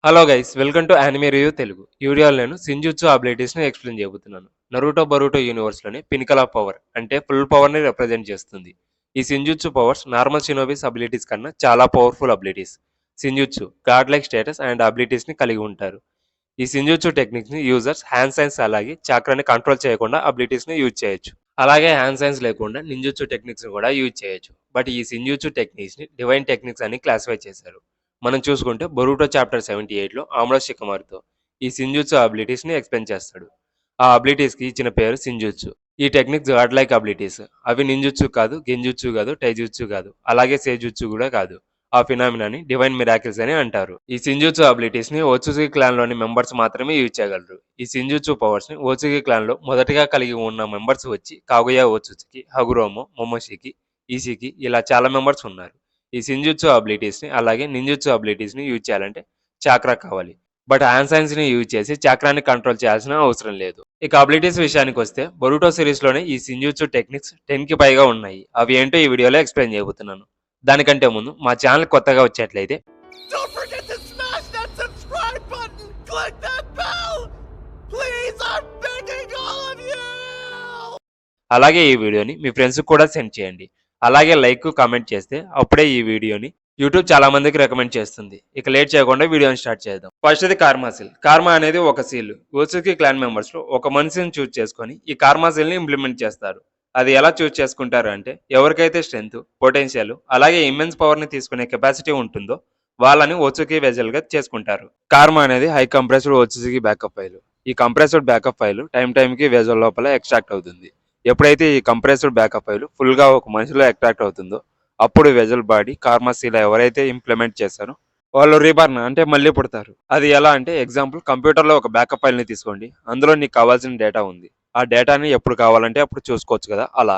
Hello guys, welcome to anime review Telugu. ఈ వీడియోలో నేను సిన్జుట్సు అబిలిటీస్ని ఎక్స్ప్లెయిన్ చేయబోతున్నాను. నరుటో బరూటో యూనివర్స్లోని పినికల్ ఆఫ్ పవర్ అంటే ఫుల్ పవర్ని రిప్రజెంట్ చేస్తుంది. ఈ shinjutsu powers normal shinobis abilities కన్నా చాలా powerful abilities. Shinjutsu god like status and అబిలిటీస్ని కలిగి ఉంటారు. ఈ సిన్జుట్సు టెక్నిక్స్ని యూజర్స్ హ్యాండ్ సైన్స్ అలాగే చాక్రాని కంట్రోల్ చేయకుండా అబిలిటీస్ని యూజ్ చేయొచ్చు. అలాగే హ్యాండ్ సైన్స్ లేకుండా నింజుట్సు టెక్నిక్స్ కూడా యూజ్ చేయొచ్చు. బట్ ఈ సిన్జుట్సు టెక్నిక్స్ని డివైన్ టెక్నిక్స్ అని క్లాసిఫై చేశారు. మనం చూసుకుంటే బొరూటో చాప్టర్ 78లో ఆమ్రో షికమారుతో ఈ సిన్జుట్సు అబిలిటీస్ని ఎక్స్ప్లెయిన్ చేస్తాడు. ఆ అబిలిటీస్కి ఇచ్చిన పేరు సిన్జుట్సు. ఈ టెక్నిక్స్ గాడ్ లైక్ అబిలిటీస్. అవి నింజుట్సు కాదు, గెంజుట్సు కాదు, టైజుట్సు కాదు, అలాగే సేజుట్సు కూడా కాదు. ఆ ఫినామినాని డివైన్ మిరాకిల్స్ అని అంటారు. ఈ సిన్జుట్సు అబిలిటీస్ ని ఓత్సుకి క్లాన్ లోని మెంబర్స్ మాత్రమే యూజ్ చేయగలరు. ఈ సిన్జుట్సు పవర్స్ ని ఓత్సుకి క్లాన్ లో మొదటిగా కలిగి ఉన్న మెంబర్స్ వచ్చి కాగుయా ఓత్సుకి, హగురోమో, మొమోషికి, ఈషికి ఇలా చాలా మెంబర్స్ ఉన్నారు. ఈ సిన్జుట్సు అబిలిటీస్ ని అలాగే నింజుట్సు అబిలిటీస్ ని యూజ్ చేయాలంటే చాక్రా కావాలి. బట్ హ్యాండ్ సైన్స్ ని యూజ్ చేసి చాక్రాన్ని కంట్రోల్ చేయాల్సిన అవసరం లేదు. ఇక అబిలిటీస్ విషయానికి వస్తే బొరూటో సిరీస్ లోనే ఈ సిన్జుట్సు టెక్నిక్స్ 10కి పైగా ఉన్నాయి. అవి ఏంటో ఈ వీడియోలో ఎక్స్ప్లెయిన్ చేయబోతున్నాను. దానికంటే ముందు మా ఛానల్ కొత్తగా వచ్చేట్లయితే Don't forget to smash that subscribe button! Click that bell! Please, I'm begging all of you! అలాగే ఈ వీడియోని మీ ఫ్రెండ్స్ కూడా సెండ్ చేయండి. అలాగే లైక్ కామెంట్ చేస్తే అప్పుడే ఈ వీడియోని యూట్యూబ్ చాలా మందికి రికమెండ్ చేస్తుంది. ఇక లేట్ చేయకుండా వీడియోని స్టార్ట్ చేద్దాం. ఫస్ట్ ఇది కార్మా సీల్. కార్మా అనేది ఒక సీల్. ఓత్సుకి క్లాన్ మెంబర్స్ లో ఒక మనిషిని చూస్ చేసుకొని ఈ కార్మా సీల్ ని ఇంప్లిమెంట్ చేస్తారు. అది ఎలా చూస్ చేసుకుంటారు అంటే ఎవరికైతే స్ట్రెంత్, పొటెన్షియల్ అలాగే ఇమ్మెన్స్ పవర్ ని తీసుకునే కెపాసిటీ ఉంటుందో వాళ్ళని ఓత్సుకి వెజల్ గా చేసుకుంటారు. కార్మా అనేది హై కంప్రెస్డ్ ఓత్సుకి బ్యాకప్ ఫైల్. ఈ కంప్రెస్డ్ బ్యాకప్ ఫైల్ టైం కి వెజల్ లోపల ఎక్స్ట్రాక్ట్ అవుతుంది. ఎప్పుడైతే ఈ కంప్రెస్డ్ బ్యాకప్ ఫైల్ ఫుల్ గా ఒక మనిషిలో ఎక్స్ట్రాక్ట్ అవుతుందో అప్పుడు వెజల్ బాడీ కార్మాసీలా ఎవరైతే ఇంప్లిమెంట్ చేశారో వాళ్ళు రీబార్న్ అంటే మళ్ళీ పుడతారు. అది ఎలా అంటే ఎగ్జాంపుల్ కంప్యూటర్లో ఒక బ్యాకప్ ఫైల్ని తీసుకోండి. అందులో నీకు కావాల్సిన డేటా ఉంది. ఆ డేటాని ఎప్పుడు కావాలంటే అప్పుడు చూసుకోవచ్చు కదా. అలా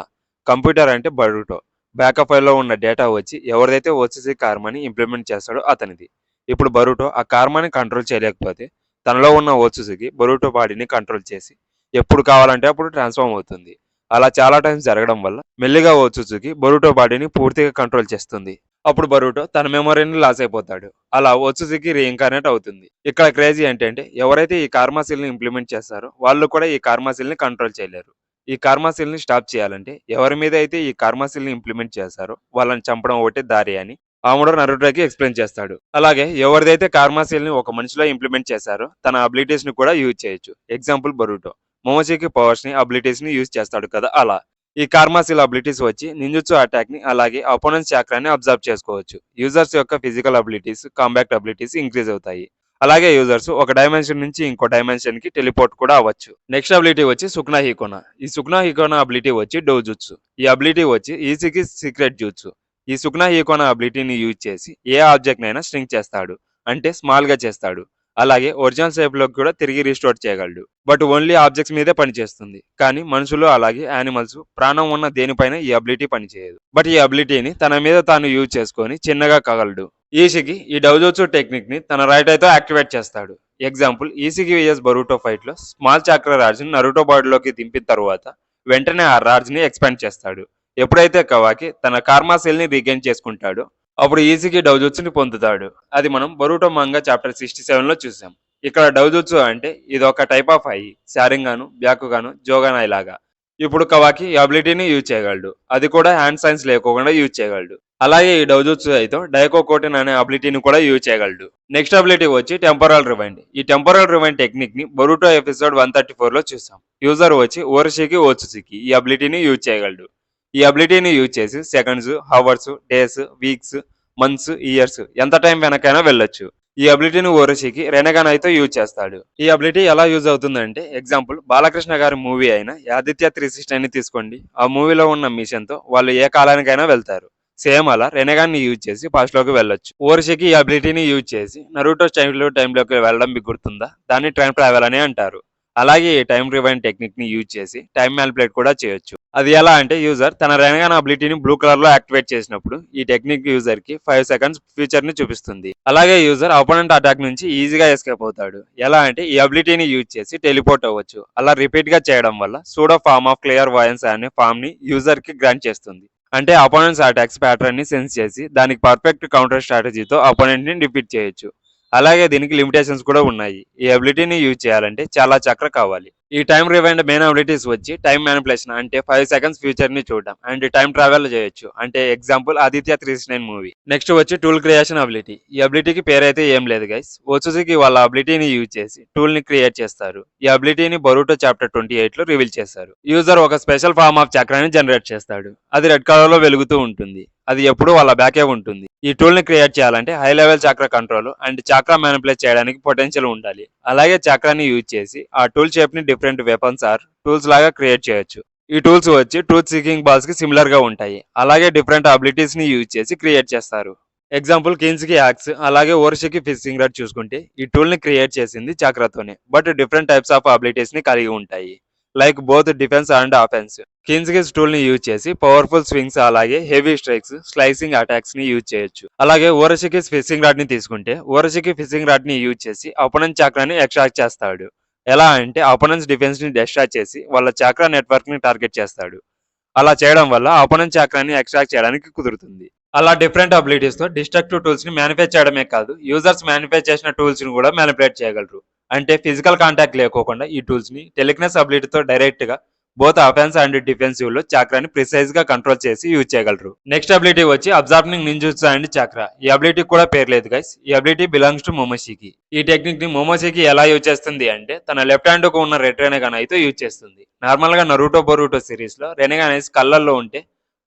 కంప్యూటర్ అంటే బరూటో. బ్యాకప్ ఫైల్లో ఉన్న డేటా వచ్చి ఎవరిదైతే ఓసీసీ కార్మాని ఇంప్లిమెంట్ చేస్తాడో అతనిది. ఇప్పుడు బరూటో ఆ కార్మాని కంట్రోల్ చేయలేకపోతే తనలో ఉన్న ఓసీసీకి బరూటో బాడీని కంట్రోల్ చేసి ఎప్పుడు కావాలంటే అప్పుడు ట్రాన్స్ఫార్మ్ అవుతుంది. అలా చాలా టైమ్స్ జరగడం వల్ల మెల్లిగా ఓత్సుకి బొరూటో బాడీని పూర్తిగా కంట్రోల్ చేస్తుంది. అప్పుడు బరూటో తన మెమొరీని లాస్ అయిపోతాడు. అలా ఓత్సుకి రీఇన్కార్నేట్ అవుతుంది. ఇక్కడ క్రేజీ ఏంటంటే ఎవరైతే ఈ కార్మాసీల్ ని ఇంప్లిమెంట్ చేస్తారో వాళ్ళు కూడా ఈ కార్మాసీల్ ని కంట్రోల్ చేయలేరు. ఈ కార్మాసీల్ ని స్టాప్ చేయాలంటే ఎవరి మీద అయితే ఈ కార్మాసీల్ ని ఇంప్లిమెంట్ చేస్తారో వాళ్ళని చంపడం ఒకటే దారి అని ఆముడో నరుటోకి ఎక్స్ప్లెయిన్ చేస్తాడు. అలాగే ఎవరిదైతే కార్మాసీల్ ని ఒక మనిషిలో ఇంప్లిమెంట్ చేశారో తన అబిలిటీస్ ని కూడా యూజ్ చేయొచ్చు. ఎగ్జాంపుల్ బరూటో మొమోషికి పవర్స్ ని అబిలిటీస్ ని యూజ్ చేస్తాడు కదా. అలా ఈ కార్మాసీల్ అబిలిటీస్ వచ్చి నింజుట్సు అటాక్ ని అలాగే అపోనెంట్స్ చాక్రాన్ని అబ్జర్వ్ చేసుకోవచ్చు. యూజర్స్ యొక్క physical abilities, combat abilities increase అవుతాయి. అలాగే యూజర్స్ ఒక డైమెన్షన్ నుంచి ఇంకో డైమెన్షన్ కి టెలిపోర్ట్ కూడా అవ్వచ్చు. నెక్స్ట్ అబిలిటీ వచ్చి సుక్నా హికోనా. ఈ సుక్నా హికోనా అబిలిటీ వచ్చి డోజుట్సు. ఈ అబిలిటీ వచ్చి ఈజీకి సీక్రెట్ జూట్సు. ఈ సుక్నా హికోనా అబిలిటీని యూజ్ చేసి ఏ ఆబ్జెక్ట్ నైనా స్ట్రింక్ చేస్తాడు, అంటే స్మాల్ గా చేస్తాడు. అలాగే ఒరిజినల్ షేప్ లోకి కూడా తిరిగి రీస్టోర్ చేయగలడు. బట్ ఓన్లీ ఆబ్జెక్ట్స్ మీదే పనిచేస్తుంది. కానీ మనుషులు అలాగే యానిమల్స్ ప్రాణం ఉన్న దేనిపైన ఈ అబిలిటీ పనిచేయదు. బట్ ఈ అబిలిటీని తన మీద తాను యూజ్ చేసుకొని చిన్నగా కగలడు. ఈషికి ఈ డౌజోట్సు టెక్నిక్ ని తన రైట్ అయితే యాక్టివేట్ చేస్తాడు. ఎగ్జాంపుల్ ఈషికి విఎస్ బరూటో ఫైట్ లో స్మాల్ చాక్రా రాజ్ ని నరుటో బాడీలోకి దింపిన తర్వాత వెంటనే ఆ రాజ్ ని ఎక్స్పాండ్ చేస్తాడు. ఎప్పుడైతే కవాకి తన కార్మా సెల్ ని రీగైన్ చేసుకుంటాడో అప్పుడు ఈజీకి డౌజుట్సుని పొందుతాడు. అది మనం బరూటో మంగా చాప్టర్ 67లో చూసాం. ఇక్కడ డౌజుట్సు అంటే ఇది ఒక టైప్ ఆఫ్ ఐ, శారింగాను, బ్యాకుగాను, జోగానాయ్ లాగా. ఇప్పుడు కవాకి ఈ అబిలిటీని యూజ్ చేయగలడు. అది కూడా హ్యాండ్ సైన్స్ లేకోకుండా యూజ్ చేయగలడు. అలాగే ఈ డౌజుట్సు అయితే డైకో కోటెన్ అనే అబిలిటీని కూడా యూజ్ చేయగలడు. నెక్స్ట్ అబిలిటీ వచ్చి టెంపరల్ రివైండ్. ఈ టెంపరల్ రివైండ్ టెక్నిక్ ని బరూటో ఎపిసోడ్ 134లో చూసాం. యూజర్ వచ్చి ఓరషికి ఓత్సుకి ఈ అబిలిటీని యూజ్ చేయగలడు. ఈ అబిలిటీని యూజ్ చేసి seconds, hours, days, weeks, months, years ఎంత టైం వెనకైనా వెళ్ళొచ్చు. ఈ అబిలిటీని ఓరషికి రెనగాన్ అయితే యూజ్ చేస్తాడు. ఈ అబిలిటీ ఎలా యూజ్ అవుతుందంటే ఎగ్జాంపుల్ బాలకృష్ణ గారి మూవీ అయిన ఆదిత్య 360 తీసుకోండి. ఆ మూవీలో ఉన్న మిషన్ తో వాళ్ళు ఏ కాలానికైనా వెళ్తారు. సేమ్ అలా రెనగాన్ ని యూజ్ చేసి పాస్ట్ లోకి వెళ్ళొచ్చు. ఓరషికి ఈ అబిలిటీని యూజ్ చేసి నరుటో చైల్డ్హుడ్ టైంలోకి వెళ్ళడం మీకు గుర్తుందా? దాన్ని టైం ట్రావెల్ అని అంటారు. అలాగే ఈ టైం రివైండ్ టెక్నిక్ ని యూజ్ చేసి టైం మ్యానిపులేట్ కూడా చేయొచ్చు. అది ఎలా అంటే యూజర్ తన రెనగాన్ అబిలిటీని బ్లూ కలర్ లో యాక్టివేట్ చేసినప్పుడు ఈ టెక్నిక్ యూజర్ కి 5 సెకండ్స్ ఫ్యూచర్ ని చూపిస్తుంది. అలాగే యూజర్ అపోనెంట్ అటాక్ నుంచి ఈజీగా ఎస్కేప్ అవుతాడు. ఎలా అంటే ఈ అబిలిటీని యూజ్ చేసి టెలిపోర్ట్ అవ్వచ్చు. అలా రిపీట్ గా చేయడం వల్ల సూడో ఫార్మ్ ఆఫ్ క్లియర్ వాయన్స్ అనే ఫామ్ ని యూజర్ కి గ్రాంట్ చేస్తుంది. అంటే అపోనెంట్స్ అటాక్స్ ప్యాటర్న్ ని సెన్స్ చేసి దానికి పర్ఫెక్ట్ కౌంటర్ స్ట్రాటజీతో అపోనెంట్ ని డిఫీట్ చేయొచ్చు. అలాగే దీనికి లిమిటేషన్స్ కూడా ఉన్నాయి. ఈ అబిలిటీని యూజ్ చేయాలంటే చాలా చక్ర కావాలి. ఈ టైం రివైండ్ మెయిన్ అబిలిటీస్ వచ్చి టైం మ్యానిపులేషన్ అంటే 5 సెకండ్స్ ఫ్యూచర్ ని చూడడం అండ్ టైం ట్రావెల్ చేయొచ్చు అంటే ఎగ్జాంపుల్ ఆదిత్య 369 మూవీ. నెక్స్ట్ వచ్చి టూల్ క్రియేషన్ అబిలిటీ. ఈ అబిలిటీకి పేరైతే ఏం లేదు గైస్. ఓచుజుకి వాళ్ళ అబిలిటీని యూజ్ చేసి టూల్ ని క్రియేట్ చేస్తారు. ఈ అబిలిటీని బొరుటో చాప్టర్ 28 లో రివీల్ చేశారు. యూజర్ ఒక స్పెషల్ ఫార్మ్ ఆఫ్ చక్రాన్ని జనరేట్ చేస్తాడు. అది రెడ్ కలర్ లో వెలుగుతూ ఉంటుంది. అది ఎప్పుడూ వాళ్ళ బ్యాకే ఉంటుంది. ఈ టూల్ ని క్రియేట్ చేయాలంటే హై లెవెల్ చక్ర కంట్రోల్ అండ్ చక్ర మ్యానిపులేట్ చేయడానికి పొటెన్షియల్ ఉండాలి. అలాగే చక్రాన్ని యూజ్ చేసి ఆ టూల్ షేప్ ని డిఫరెంట్ వెపన్స్ ఆర్ టూల్స్ లాగా క్రియేట్ చేయొచ్చు. ఈ టూల్స్ వచ్చి ట్రూత్ సీకింగ్ బాల్స్ కి సిమిలర్ గా ఉంటాయి. అలాగే డిఫరెంట్ అబిలిటీస్ ని యూజ్ చేసి క్రియేట్ చేస్తారు. ఎగ్జాంపుల్ కిన్స్కి యాక్స్ అలాగే ఓర్షికి ఫిషింగ్ రాడ్ చూసుకుంటే ఈ టూల్ ని క్రియేట్ చేసింది చక్రతోనే. But different types of abilities ని కలిగి ఉంటాయి. Like both defence and offence. Kinshiki tool ని యూజ్ చేసి పవర్ఫుల్ స్వింగ్స్ అలాగే హెవీ స్ట్రైక్స్ స్లైసింగ్ అటాక్స్ ని యూజ్ చేయొచ్చు. అలాగే ఓరషికి ఫిషింగ్ రాడ్ ని తీసుకుంటే ఓరషికి ఫిషింగ్ రాడ్ ని యూజ్ చేసి అపోనెంట్ చక్రాన్ని ఎక్స్ట్రాక్ట్ చేస్తాడు. ఎలా అంటే అపోనెంట్స్ డిఫెన్స్ ని డిస్ట్రాక్ట్ చేసి వాళ్ళ చక్ర నెట్వర్క్ ని టార్గెట్ చేస్తాడు. అలా చేయడం వల్ల అపోనెంట్ చక్రాన్ని ఎక్స్ట్రాక్ట్ చేయడానికి కుదురుతుంది. అలా డిఫరెంట్ అబిలిటీస్ తో డిస్ట్రక్టివ్ టూల్స్ ని మ్యానిఫెక్చర్ చేయడమే కాదు యూజర్స్ మ్యానిఫెక్చర్ చేసిన టూల్స్ ని కూడా మ్యానిపులేట్ చేయగలరు. అంటే ఫిజికల్ కాంటాక్ట్ లేకోకుండా ఈ టూల్స్ ని టెలిక్నెస్ అబిలిటీతో డైరెక్ట్ గా బోత్ అఫెన్స్ అండ్ డిఫెన్సివ్ లో చక్రాన్ని ప్రిసైజ్ గా కంట్రోల్ చేసి యూజ్ చేయగలరు. నెక్స్ట్ అబిలిటీ వచ్చి అబ్జార్బింగ్ నింజుట్సు అండ్ చక్ర. ఈ అబిలిటీ కూడా పేరు లేదు గైస్. ఈ అబిలిటీ బిలాంగ్స్ టు మొమోషికి. ఈ టెక్నిక్ ని మొమోషికి ఎలా యూజ్ చేస్తుంది అంటే తన లెఫ్ట్ హ్యాండ్ కు ఉన్న రెడ్ రెనెగాన్ అయితే యూజ్ చేస్తుంది. నార్మల్ గా నరూటో బొరూటో సిరీస్ లో రెనెగాన్ ఐస్ కళ్ళల్లో ఉంటే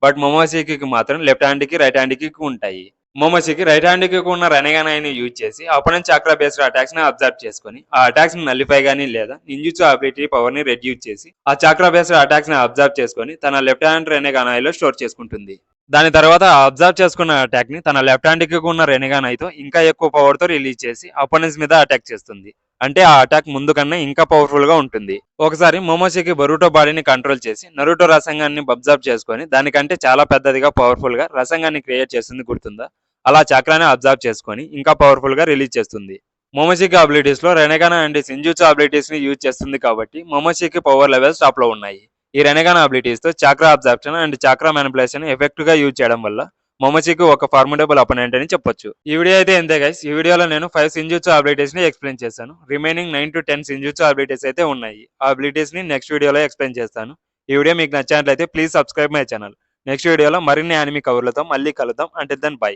బట్ మొమోషికి మాత్రం లెఫ్ట్ హ్యాండ్ కి రైట్ హ్యాండ్ కి ఉంటాయి. మొమోషికి రైట్ హ్యాండ్ కి ఉన్న రెనెగాన్ ఐని యూజ్ చేసి అపోనెంట్ చక్ర బేస్డ్ అటాక్స్ ని అబ్జర్వ్ చేసుకుని ఆ అటాక్స్ ని నలిఫై గానీ లేదా నింజుట్సు అబిలిటీ పవర్ ని రెడ్యూస్ చేసి ఆ చక్ర బేస్డ్ అటాక్స్ ని అబ్జర్వ్ చేసుకుని తన లెఫ్ట్ హ్యాండ్ రెనెగాన్ ఐలో స్టోర్ చేసుకుంటుంది. దాని తర్వాత అబ్జర్వ్ చేసుకున్న అటాక్ ని తన లెఫ్ట్ హ్యాండ్ కి ఉన్న రెనెగాన్ ఐతో ఇంకా ఎక్కువ పవర్ తో రిలీజ్ చేసి అపోనెంట్స్ మీద అటాక్ చేస్తుంది. అంటే ఆ అటాక్ ముందు కన్నా ఇంకా పవర్ఫుల్ గా ఉంటుంది. ఒకసారి మొమోషికి బొరుటో బాడీని కంట్రోల్ చేసి నరుటో రసంగాన్ని అబ్జర్వ్ చేసుకొని దానికంటే చాలా పెద్దదిగా పవర్ఫుల్ గా రసంగాన్ని క్రియేట్ చేస్తుంది గుర్తుందా? అలా చక్రాన్ని అబ్జర్వ్ చేసుకొని ఇంకా పవర్ఫుల్ గా రిలీజ్ చేస్తుంది. మొమోషికి అబిలిటీస్ లో రెనెగాన్ అండ్ సిన్జుట్సు అబిలిటీస్ ని యూజ్ చేస్తుంది కాబట్టి మొమోషికి పవర్ లెవెల్స్ టాప్ లో ఉన్నాయి. ఈ రెనెగాన్ అబిలిటీస్ తో చక్ర అబ్జర్ప్షన్ అండ్ చక్ర మ్యానిపులేషన్ ఎఫెక్టివ్ గా యూజ్ చేయడం వల్ల మొమోషికి ఒక ఫార్మిడబుల్ అపోనెంట్ అని చెప్పొచ్చు. ఈ వీడియో అయితే ఎంతే గైస్. ఈ వీడియోలో నేను 5 సిన్జుట్సు అబిలిటీస్ ని ఎక్స్ప్లెయిన్ చేశాను. రిమైనింగ్ 9 to 10 సిన్జుట్సు అబిలిటీస్ అయితే ఉన్నాయి. ఆ అబిలిటీస్ ని నెక్స్ట్ వీడియోలో ఎక్స్ప్లెయిన్ చేస్తాను. ఈ వీడియో మీకు నచ్చినట్లయితే please subscribe my channel. Next వీడియోలో మరిన్ని యానిమీ కవర్లతో మళ్ళీ కలుద్దాం. Until then by.